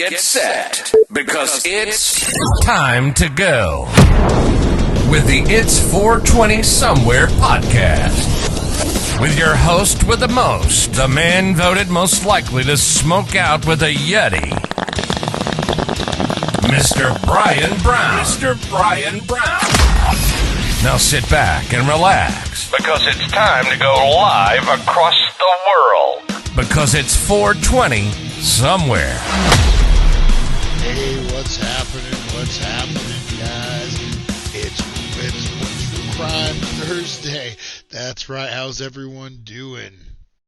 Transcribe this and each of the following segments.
Get set, because it's time to go with the It's 420 Somewhere podcast. With your host with the most, the man voted most likely to smoke out with a Yeti, Mr. Brian Brown. Mr. Brian Brown. Now sit back and relax, because it's time to go live across the world. Because it's 420 Somewhere. Hey, what's happening, guys? It's True Crime Thursday. That's right. How's everyone doing?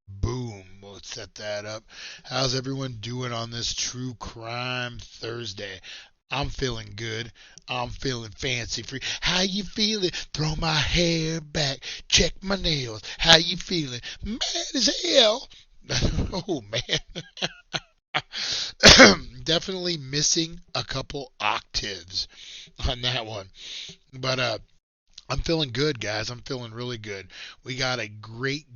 Boom. Let's set that up. How's everyone doing on this True Crime Thursday? I'm feeling good. I'm feeling fancy free. How you feeling? Throw my hair back. Check my nails. How you feeling? Mad as hell. Oh, man. Definitely missing a couple octaves on that one. But I'm feeling good, guys. I'm feeling really good. We got a great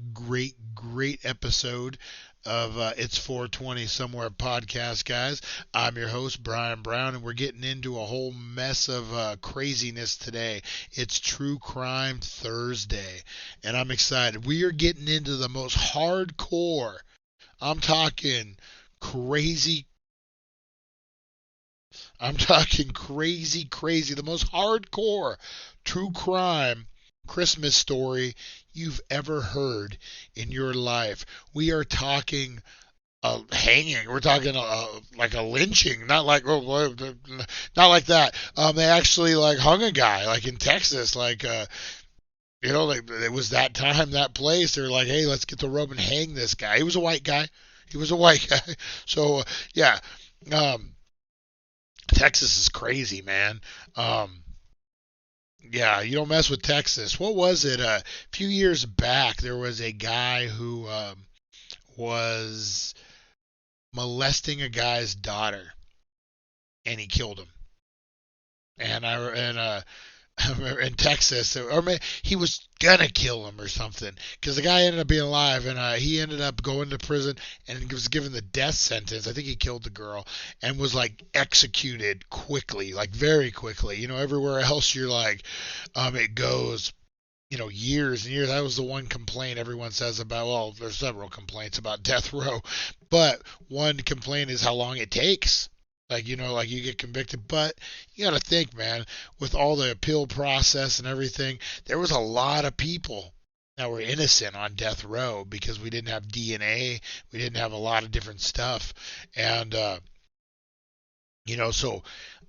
episode of It's 420 Somewhere podcast, guys. I'm your host, Brian Brown, and we're getting into a whole mess of craziness today. It's True Crime Thursday, and I'm excited. We are getting into the most hardcore, I'm talking crazy, the most hardcore true crime Christmas story you've ever heard in your life. We are talking hanging. We're talking like a lynching, not like that. They actually like hung a guy like in Texas, like it was that time, that place. They're like, hey, let's get the rope and hang this guy. He was a white guy. So yeah. Texas is crazy, man. Yeah, you don't mess with Texas. What was it? A few years back, there was a guy who was molesting a guy's daughter, and he killed him. In Texas, or he was gonna kill him or something, because the guy ended up being alive, and he ended up going to prison and was given the death sentence. I think he killed the girl and was like executed quickly, like very quickly. Everywhere else you're like, it goes, years and years. That was the one complaint everyone says about, well, there's several complaints about death row, but one complaint is how long it takes. Like you get convicted, but you got to think, man, with all the appeal process and everything, there was a lot of people that were innocent on death row because we didn't have DNA, we didn't have a lot of different stuff, and so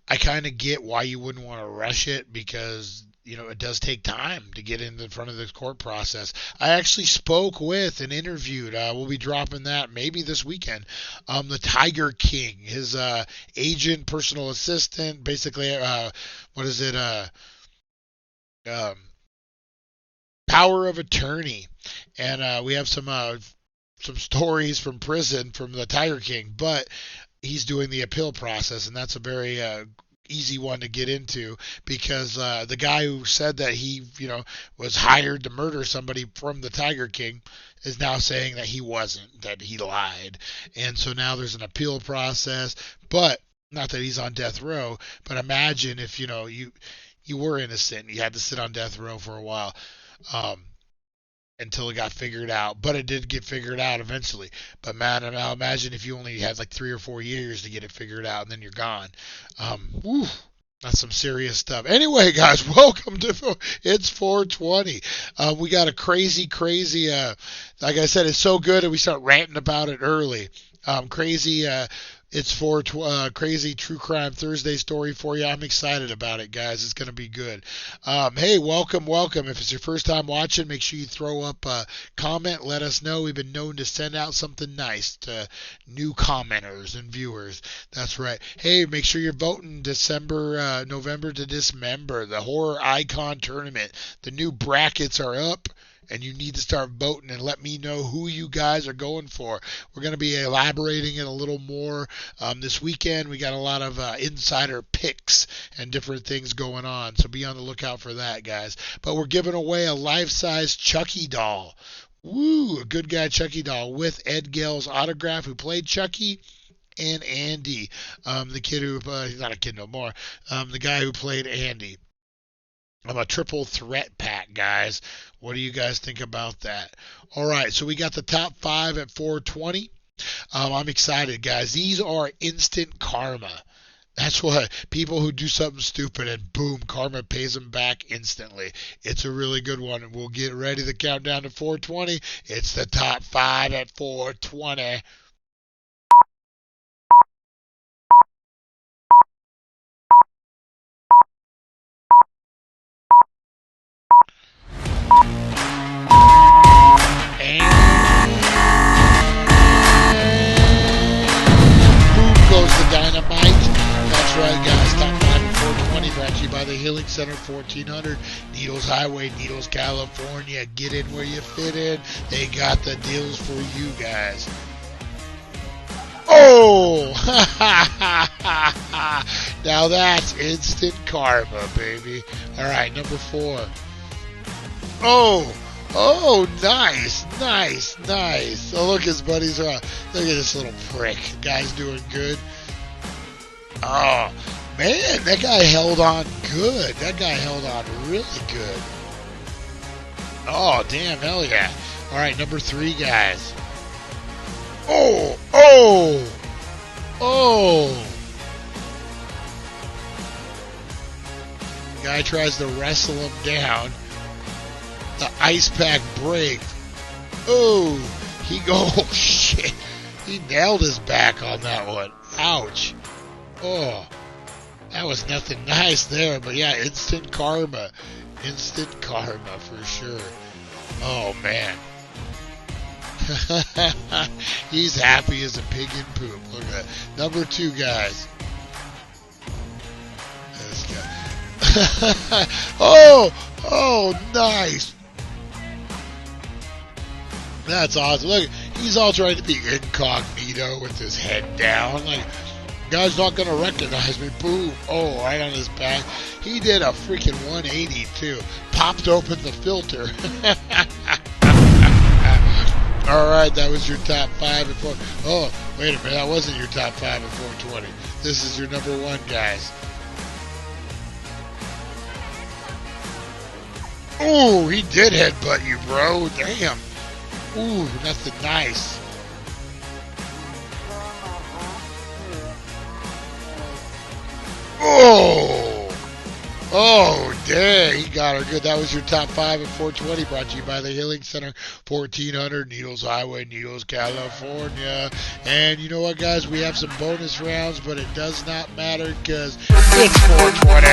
I kind of get why you wouldn't want to rush it, because it does take time to get in front of the court process. I actually spoke with and interviewed, we'll be dropping that maybe this weekend, the Tiger King, his agent, personal assistant, basically, power of attorney. And we have some stories from prison from the Tiger King, but he's doing the appeal process, and that's a very easy one to get into, because the guy who said that he was hired to murder somebody from the Tiger King is now saying that he wasn't, that he lied. And so now there's an appeal process, but not that he's on death row, but imagine if you were innocent and you had to sit on death row for a while until it got figured out. But it did get figured out eventually. But man, now imagine if you only had like 3 or 4 years to get it figured out and then you're gone. That's some serious stuff. Anyway, guys, welcome to It's 420. We got a crazy, like I said, it's so good that we start ranting about it early. It's crazy True Crime Thursday story for you. I'm excited about it, guys. It's going to be good. Hey, welcome. If it's your first time watching, make sure you throw up a comment. Let us know. We've been known to send out something nice to new commenters and viewers. That's right. Hey, make sure you're voting November to Dismember, the Horror Icon Tournament. The new brackets are up, and you need to start voting and let me know who you guys are going for. We're going to be elaborating it a little more this weekend. We got a lot of insider picks and different things going on, so be on the lookout for that, guys. But we're giving away a life-size Chucky doll. Woo, a good guy Chucky doll with Ed Gale's autograph, who played Chucky, and Andy, the kid who, he's not a kid no more, the guy who played Andy. I'm a triple threat pack, guys. What do you guys think about that? All right, so we got the top 5 at 420. I'm excited, guys. These are instant karma. That's what people who do something stupid and boom, karma pays them back instantly. It's a really good one, and we'll get ready to count down to 420. It's the top 5 at 420. Goes the dynamite. That's right, guys. Top 5 at 420 brought to you by the Healing Center, 1400 Needles Highway, Needles, California. Get in where you fit in. They got the deals for you guys. Oh! Now that's instant karma, baby. All right, number 4. Oh! Oh, nice. Oh, look, his buddies are. Look at this little prick. The guy's doing good. Oh, man, that guy held on good. That guy held on really good. Oh, damn, hell yeah. All right, number 3, guys. Oh. The guy tries to wrestle him down. The ice pack break. Oh, oh shit. He nailed his back on that one. Ouch. Oh, that was nothing nice there, but yeah, instant karma. Instant karma for sure. Oh, man. He's happy as a pig in poop. Look at that. Number 2, guys. This guy. Oh, nice. That's awesome. Look, he's all trying to be incognito with his head down. Like, guy's not going to recognize me. Boom. Oh, right on his back. He did a freaking 180, too. Popped open the filter. All right, that was your top 5 at 4. Oh, wait a minute. That wasn't your top 5 at 420. This is your number 1, guys. Oh, he did headbutt you, bro. Damn. Ooh, nothing nice. Oh, dang. He got her good. That was your top 5 at 420, brought to you by the Healing Center, 1400 Needles Highway, Needles, California. And you know what, guys? We have some bonus rounds, but it does not matter because it's 420.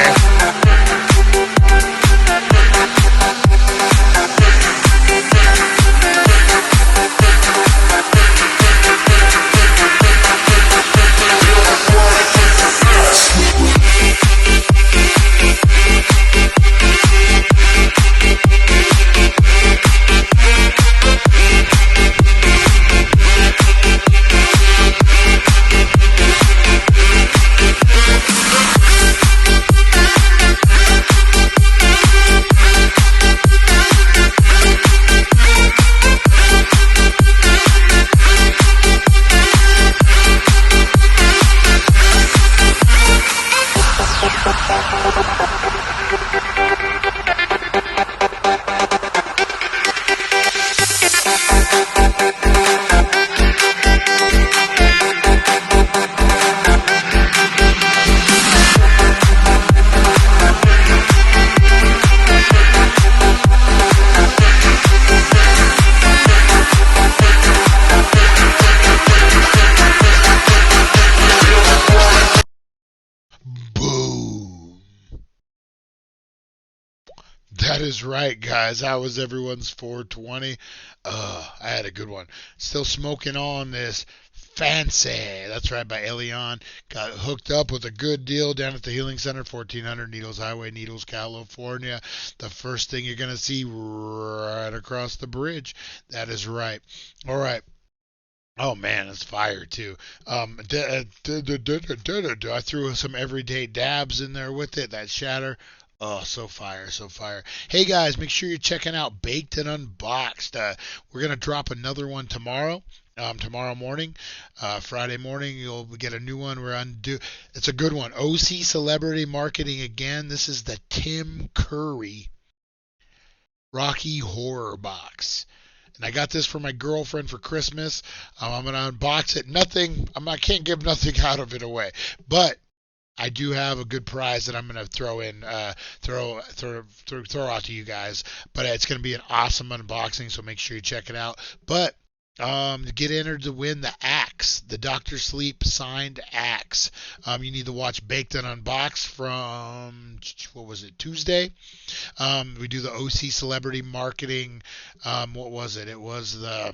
Boom. That is right, guys. How was everyone's 420? I had a good one. Still smoking on this Fancy. That's right, by Elion. Got hooked up with a good deal down at the Healing Center, 1400 Needles Highway, Needles, California. The first thing you're going to see right across the bridge. That is right. All right. Oh man, it's fire too. I threw some everyday dabs in there with it. That shatter. Oh, so fire, so fire. Hey guys, make sure you're checking out Baked and Unboxed. We're going to drop another one tomorrow. tomorrow morning. Friday morning, you'll get a new one. It's a good one. OC Celebrity Marketing again. This is the Tim Curry Rocky Horror Box. And I got this for my girlfriend for Christmas. I'm going to unbox it. I can't give nothing out of it away. But I do have a good prize that I'm going to throw out to you guys. But it's going to be an awesome unboxing, so make sure you check it out. But get entered to win the axe, the Dr. Sleep signed axe. You need to watch Baked and Unboxed from, what was it, Tuesday? We do the OC Celebrity Marketing. What was it? It was the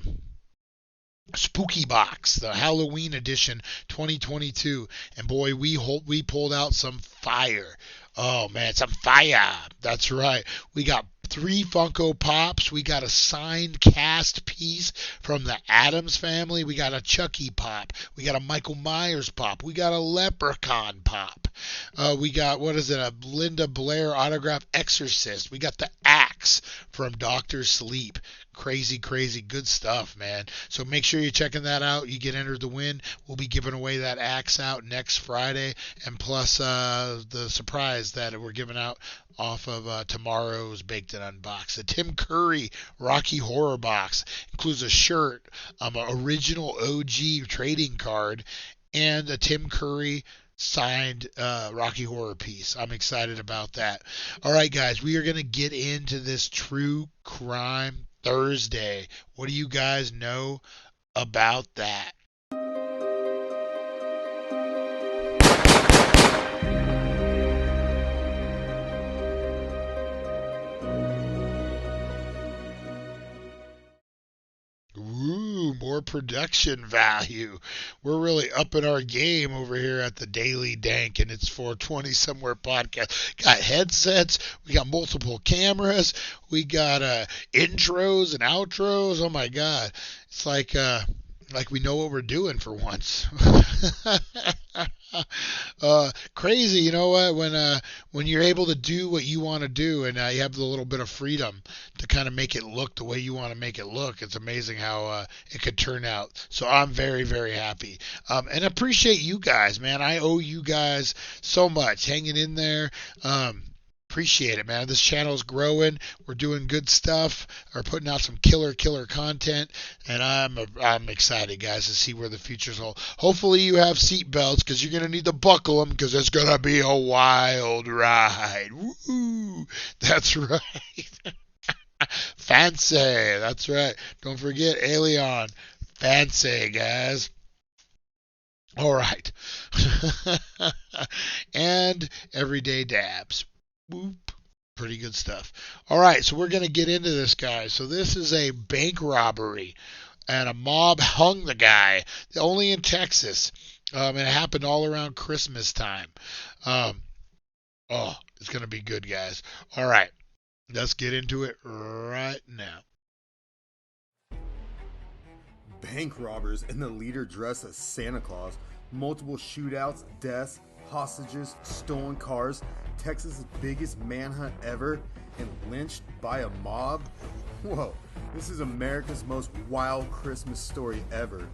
Spooky Box, the Halloween edition 2022. And boy, we pulled out some fire. Oh man, some fire. That's right. We got 3 Funko Pops. We got a signed cast piece from the Addams family. We got a Chucky Pop. We got a Michael Myers Pop. We got a Leprechaun Pop. We got, a Linda Blair autograph Exorcist. We got the axe from Dr. Sleep. Crazy good stuff, man. So make sure you're checking that out. You get entered to win. We'll be giving away that axe out next Friday, and plus the surprise that we're giving out off of tomorrow's Baked and Unboxed. The Tim Curry Rocky Horror Box includes a shirt, an original OG trading card, and a Tim Curry signed Rocky Horror piece. I'm excited about that. All right, guys, we are going to get into this True Crime Thursday. What do you guys know about that? Ooh, more production value. We're really upping our game over here at the Daily Dank and it's 420 Somewhere podcast. Got headsets. We got multiple cameras. We got intros and outros. Oh my God. It's like we know what we're doing for once. Crazy, you know what? When you're able to do what you want to do, and you have a little bit of freedom to kind of make it look the way you want to make it look, it's amazing how it could turn out. So I'm very, very happy, and appreciate you guys, man. I owe you guys so much hanging in there. Appreciate it, man. This channel is growing. We're doing good stuff. We're putting out some killer content, and I'm excited, guys, to see where the future's hold. Hopefully, you have seat belts because you're gonna need to buckle them because it's gonna be a wild ride. Woo! That's right. Fancy. That's right. Don't forget Alien. Fancy, guys. All right. And everyday dabs. Boop. Pretty good stuff. All right, so we're going to get into this, guys. So this is a bank robbery, and a mob hung the guy, only in Texas, and it happened all around Christmas time. It's going to be good, guys. All right, let's get into it right now. Bank robbers and the leader dressed as Santa Claus, multiple shootouts, deaths, hostages, stolen cars, Texas' biggest manhunt ever, and lynched by a mob? Whoa, this is America's most wild Christmas story ever.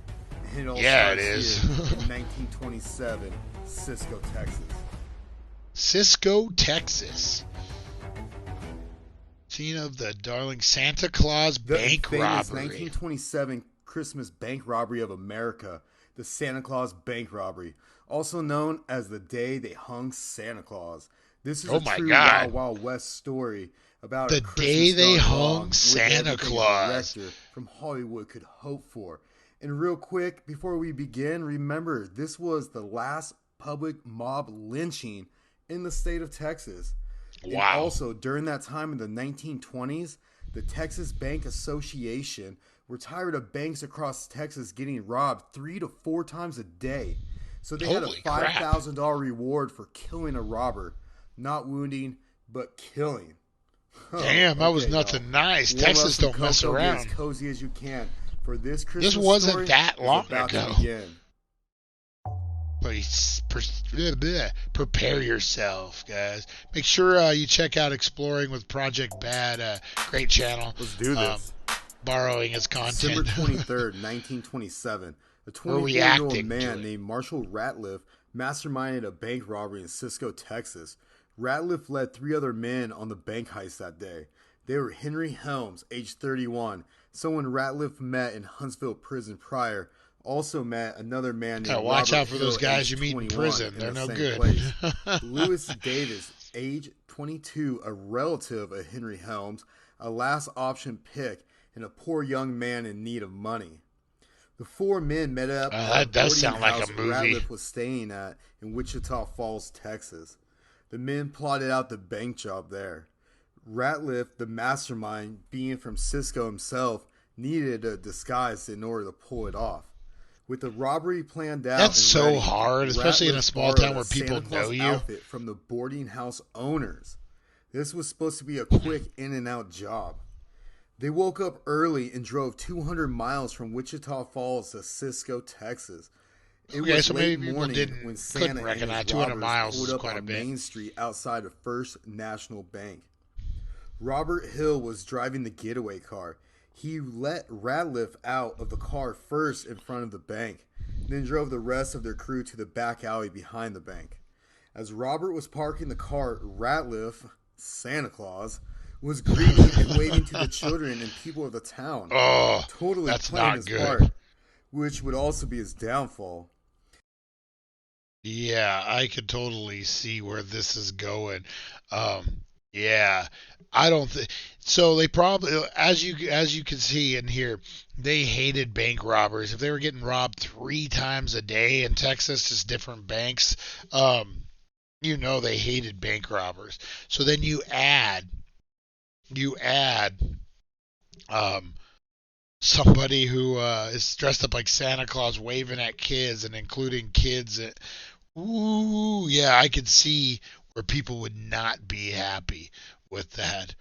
And it all starts here in 1927, Cisco, Texas. Cisco, Texas. Scene of the darling Santa Claus bank robbery. The 1927 Christmas bank robbery of America, the Santa Claus bank robbery, also known as the day they hung Santa Claus. This is a true Wild Wild West story about the day they hung Santa Claus. A director from Hollywood could hope for. And real quick, before we begin, remember this was the last public mob lynching in the state of Texas. Wow. And also, during that time in the 1920s, the Texas Bank Association were tired of banks across Texas getting robbed 3 to 4 times a day. So they had a $5,000 reward for killing a robber. Not wounding, but killing. Damn, that was nothing nice. Texas don't mess around. Be as cozy as you can for this Christmas. This wasn't that long ago. Please prepare yourself, guys. Make sure you check out Exploring with Project Bad. Great channel. Let's do this. borrowing his December content. 23rd, 1927, a Or 24-year-old reacting to man it. named Marshall Ratliff masterminded a bank robbery in Cisco, Texas. Ratliff led 3 other men on the bank heist that day. They were Henry Helms, age 31, someone Ratliff met in Huntsville prison prior. Also met another man named Watch Robert out for Hill, those guys age you meet in 21, prison. in They're the no same good. place. Lewis Davis, age 22, a relative of Henry Helms, a last option pick, and a poor young man in need of money. The 4 men met up at that a does boarding sound like house a movie. Ratliff was staying at in Wichita Falls, Texas. The men plotted out the bank job there. Ratliff, the mastermind, being from Cisco himself, needed a disguise in order to pull it off. With the robbery planned out, That's and so ready, hard, especially in a Ratliff small borrowed town where people Santa Claus know you. outfit from the boarding house owners. This was supposed to be a quick in and out job. They woke up early and drove 200 miles from Wichita Falls to Cisco, Texas. It Okay, was so late maybe people morning couldn't when Santa and recognize his 200 robbers miles pulled is up quite a on bit. Main Street outside of First National Bank. Robert Hill was driving the getaway car. He let Ratliff out of the car first in front of the bank, then drove the rest of their crew to the back alley behind the bank. As Robert was parking the car, Ratliff, Santa Claus, was greeting and waving to the children and people of the town. Oh, Totally that's playing not his good. part, which would also be his downfall. Yeah, I could totally see where this is going. Yeah, I don't think so. They probably, as you can see and hear, they hated bank robbers. If they were getting robbed 3 times a day in Texas, just different banks, they hated bank robbers. So then you add um, somebody who is dressed up like Santa Claus, waving at kids and including kids. Ooh, yeah, I could see where people would not be happy with that.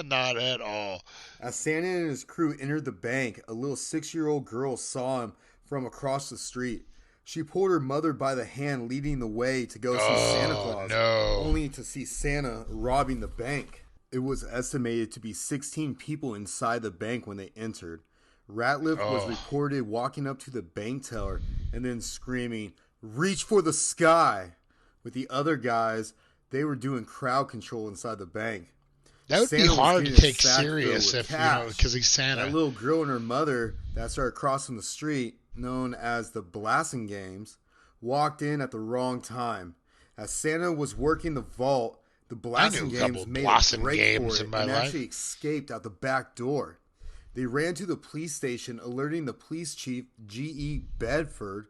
Not at all. As Santa and his crew entered the bank, a little 6-year-old girl saw him from across the street. She pulled her mother by the hand, leading the way to go see Santa Claus, no. only to see Santa robbing the bank. It was estimated to be 16 people inside the bank when they entered. Ratliff was reported walking up to the bank teller and then screaming, "Reach for the sky!" With the other guys, they were doing crowd control inside the bank. That would Santa be was hard to getting a take sack serious filled with if, cash. because he's Santa. That little girl and her mother that started crossing the street, known as the Blasting Games, walked in at the wrong time. As Santa was working the vault, the Blasting Games made a break games for in it my and life. actually escaped out the back door. They ran to the police station, alerting the police chief, G.E. Bedford,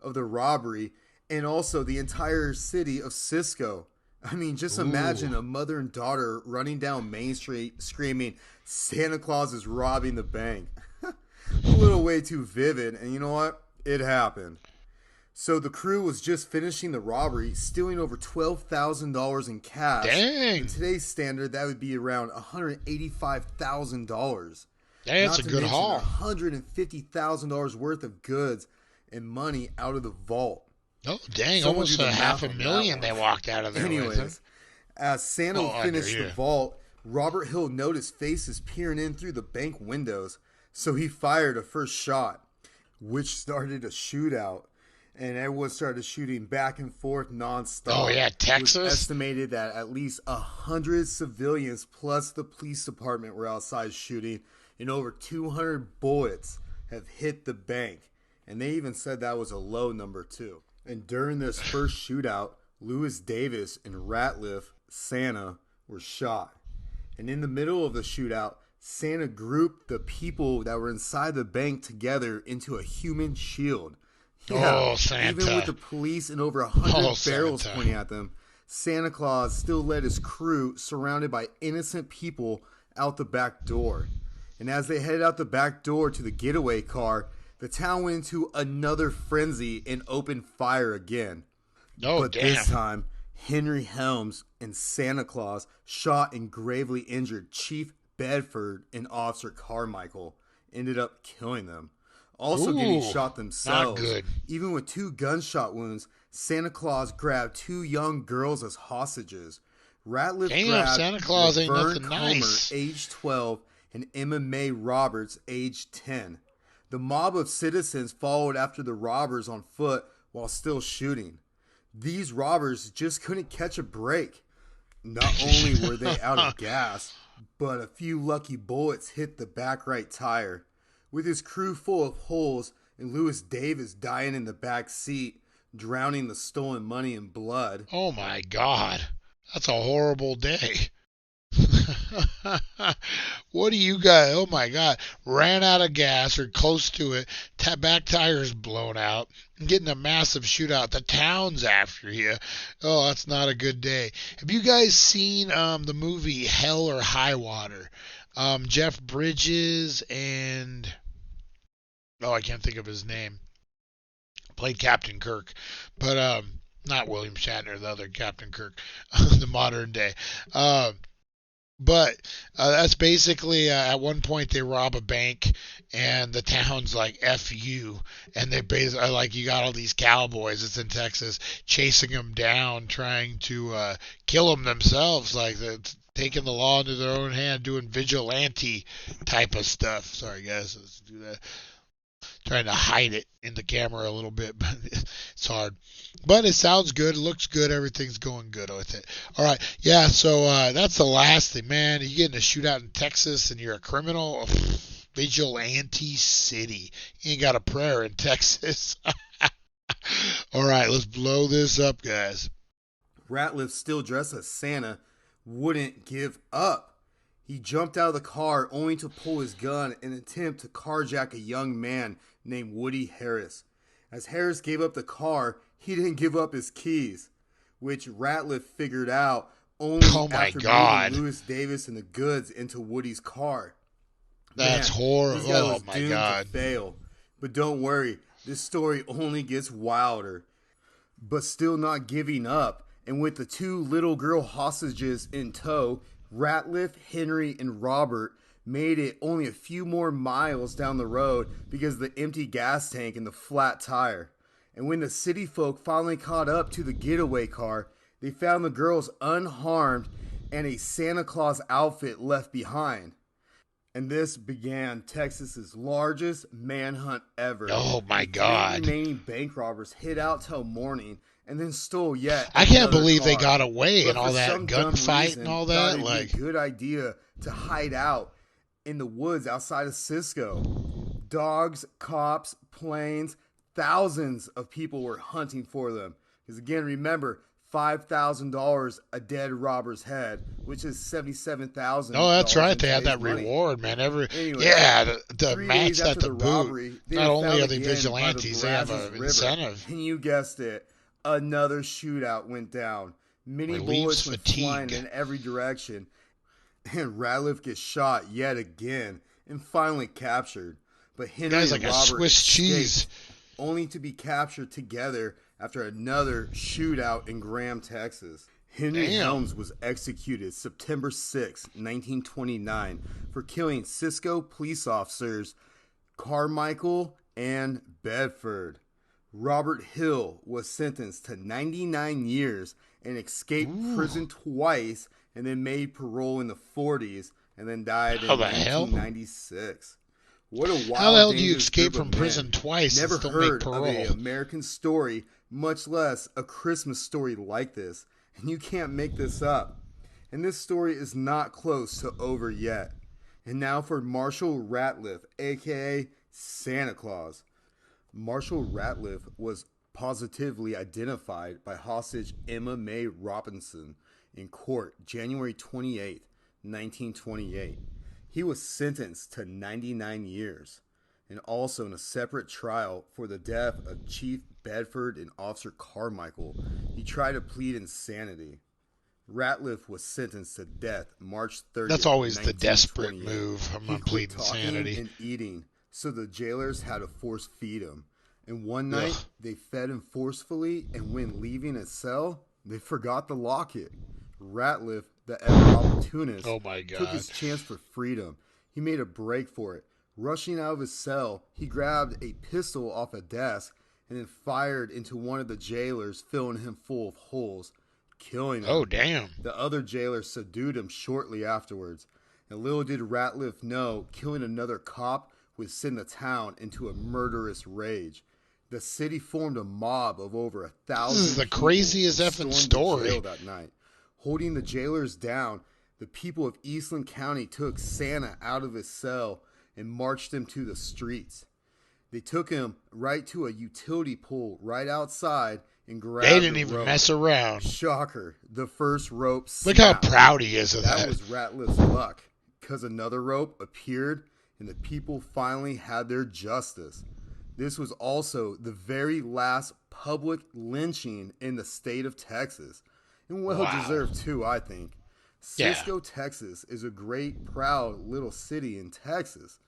of the robbery and also the entire city of Cisco. I mean, just imagine a mother and daughter running down Main Street screaming, "Santa Claus is robbing the bank." A little way too vivid, and you know what? It happened. So the crew was just finishing the robbery, stealing over $12,000 in cash. Dang. In today's standard, that would be around $185,000. That's a good haul. $150,000 worth of goods and money out of the vault. Oh, dang. Someone Almost do the a math $500,000 on that they one. walked out of there with. Anyways, as Santa finished the yeah. vault, Robert Hill noticed faces peering in through the bank windows, so he fired a first shot, which started a shootout, and everyone started shooting back and forth nonstop. Oh, yeah, Texas? It was estimated that at least 100 civilians plus the police department were outside shooting, and over 200 bullets have hit the bank. And they even said that was a low number, too. And during this first shootout, Lewis Davis and Ratliff, Santa, were shot. And in the middle of the shootout, Santa grouped the people that were inside the bank together into a human shield. Oh, Santa. Even with the police and over 100 barrels Santa. pointing at them, Santa Claus still led his crew, surrounded by innocent people, out the back door. And as they headed out the back door to the getaway car, the town went into another frenzy and opened fire again. Oh, But damn. this time, Henry Helms and Santa Claus shot and gravely injured Chief Bedford and Officer Carmichael, ended up killing them. Also getting shot themselves. Not good. Even with 2 gunshot wounds, Santa Claus grabbed 2 young girls as hostages. Ratliff Damn, grabbed Santa Claus ain't Laverne nothing Comer, nice. age 12, and Emma Mae Roberts, age 10. The mob of citizens followed after the robbers on foot while still shooting. These robbers just couldn't catch a break. Not only were they out of gas, but a few lucky bullets hit the back right tire. With his crew full of holes and Lewis Davis dying in the back seat, drowning the stolen money in blood. Oh my God. That's a horrible day. What do you guys, oh my God, ran out of gas or close to it, back tires blown out, getting a massive shootout. The town's after you. Oh, that's not a good day. Have you guys seen the movie Hell or High Water? Jeff Bridges and, oh, I can't think of his name. Played Captain Kirk, but not William Shatner, the other Captain Kirk, the modern day. But that's basically at one point they rob a bank and the town's like F you, and they basically like you got all these cowboys, it's in Texas, chasing them down, trying to kill them themselves, like taking the law into their own hand, doing vigilante type of stuff. Sorry guys, let's do that. Trying to hide it in the camera a little bit, but it's hard. But it sounds good. It looks good. Everything's going good with it. All right. Yeah, so that's the last thing, man. You get in a shootout in Texas and you're a criminal. Vigilante city. You ain't got a prayer in Texas. All right, let's blow this up, guys. Ratliff, still dressed as Santa, wouldn't give up. He jumped out of the car only to pull his gun in an attempt to carjack a young man named Woody Harris. As Harris gave up the car, he didn't give up his keys, which Ratliff figured out only after moving Lewis Davis and the goods into Woody's car. That's horrible. This guy was oh my doomed God. to fail. But don't worry, this story only gets wilder. But still not giving up, and with the two little girl hostages in tow, Ratliff, Henry, and Robert made it only a few more miles down the road because of the empty gas tank and the flat tire. And when the city folk finally caught up to the getaway car, they found the girls unharmed and a Santa Claus outfit left behind. And this began Texas's largest manhunt ever. Oh my God. The remaining bank robbers hid out till morning and then stole yet. I can't believe car. they got away But and all that gunfight and all that. It'd Like, be a good idea to hide out in the woods outside of Cisco. Dogs, cops, planes, thousands of people were hunting for them. Because again, remember, $5,000 a dead robber's head, which is $77,000. oh, that's right. They had that reward, man. Anyway, yeah, the 3 match days that after the the boot. robbery, they Not were only found are they again by the vigilantes, they have Brazos an River. incentive. And you guessed it, another shootout went down. Many Relieves bullets went fatigue. flying in every direction. And Ratliff gets shot yet again and finally captured. But Henry Guy's and like a Robert Swiss cheese. escaped, only to be captured together after another shootout in Graham, Texas. Henry Damn. Helms was executed September 6, 1929, for killing Cisco police officers Carmichael and Bedford. Robert Hill was sentenced to 99 years and escaped prison twice and then made parole in the 40s and then died in How the hell? 1996. What a wild, How the hell do you dangerous escape group from of men. prison twice Never and still heard make parole? of an American story, much less a Christmas story like this. And you can't make this up. And this story is not close to over yet. And now for Marshall Ratliff, aka Santa Claus. Marshall Ratliff was positively identified by hostage Emma Mae Robinson in court January 28, 1928. He was sentenced to 99 years and also in a separate trial for the death of Chief Bedford and Officer Carmichael. He tried to plead insanity. Ratliff was sentenced to death March 30th. That's always the desperate move. I'm He going to quit plead talking insanity. and eating, so the jailers had to force feed him. And one night, Ugh. they fed him forcefully, and when leaving his cell, they forgot to lock it. Ratliff, the ever-opportunist, Oh my took God. his chance for freedom. He made a break for it. Rushing out of his cell, he grabbed a pistol off a desk and then fired into one of the jailers, filling him full of holes, killing him. Oh, damn. The other jailer subdued him shortly afterwards. And little did Ratliff know, killing another cop would send the town into a murderous rage. The city formed a mob of over 1,000 This is the craziest effing story. Jail that night. Holding the jailers down, the people of Eastland County took Santa out of his cell and marched him to the streets. They took him right to a utility pole right outside and grabbed They didn't even mess around. Shocker. The first rope Look how snapped. proud he is of that. That was Ratliff's luck, because another rope appeared and the people finally had their justice. This was also the very last public lynching in the state of Texas. And well-deserved too, I think. Cisco, Texas is a great, proud little city in Texas.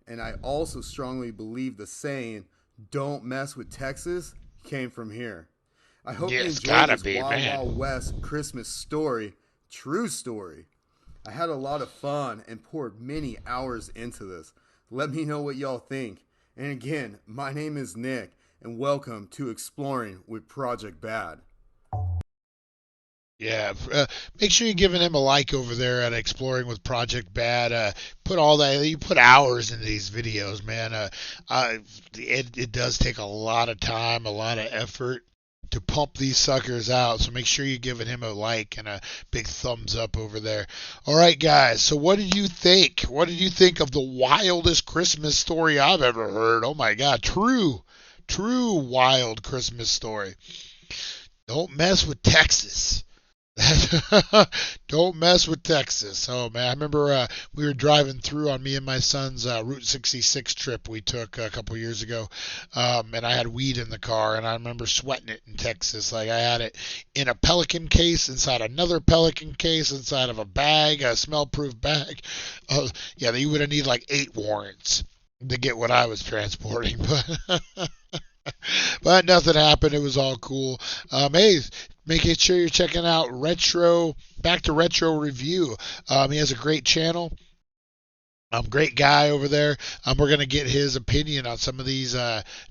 And I also strongly believe the saying, "Don't mess with Texas," came from here. I hope you enjoyed this Wild West Christmas story. True story. I had a lot of fun and poured many hours into this. Let me know what y'all think. And again, my name is Nick, and welcome to Exploring with Project Bad. Yeah, make sure you're giving him a like over there at Exploring with Project Bad. Put all that, you put hours into these videos, man. It does take a lot of time, a lot of effort to pump these suckers out. So make sure you're giving him a like and a big thumbs up over there. All right, guys. So what did you think? What did you think of the wildest Christmas story I've ever heard? Oh my God, true wild Christmas story. Don't mess with Texas. Don't mess with Texas. Oh man, I remember we were driving through on me and my son's Route 66 trip we took a couple years ago, and I had weed in the car, and I remember sweating it in Texas. Like I had it in a Pelican case, inside another Pelican case, inside of a bag, a smell-proof bag. Yeah, you would have needed like 8 warrants to get what I was transporting, but nothing happened. It was all cool. Hey, making sure you're checking out Back to Retro Review. He has a great channel. Great guy over there. We're going to get his opinion on some of these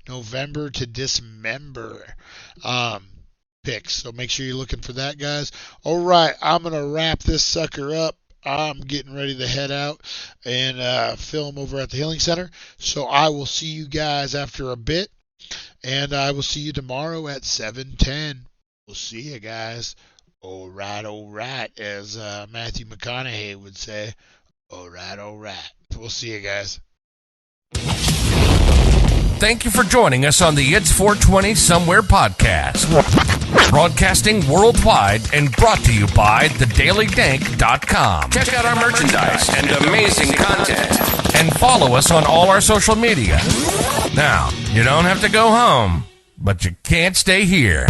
November to Dismember picks. So make sure you're looking for that, guys. All right, I'm going to wrap this sucker up. I'm getting ready to head out and film over at the Healing Center. So I will see you guys after a bit. And I will see you tomorrow at 7:10. We'll see you guys. All right, as Matthew McConaughey would say. All right. We'll see you guys. Thank you for joining us on the It's 420 Somewhere podcast. Broadcasting worldwide and brought to you by thedailydank.com. Check out our merchandise and amazing content. And follow us on all our social media. Now, you don't have to go home, but you can't stay here.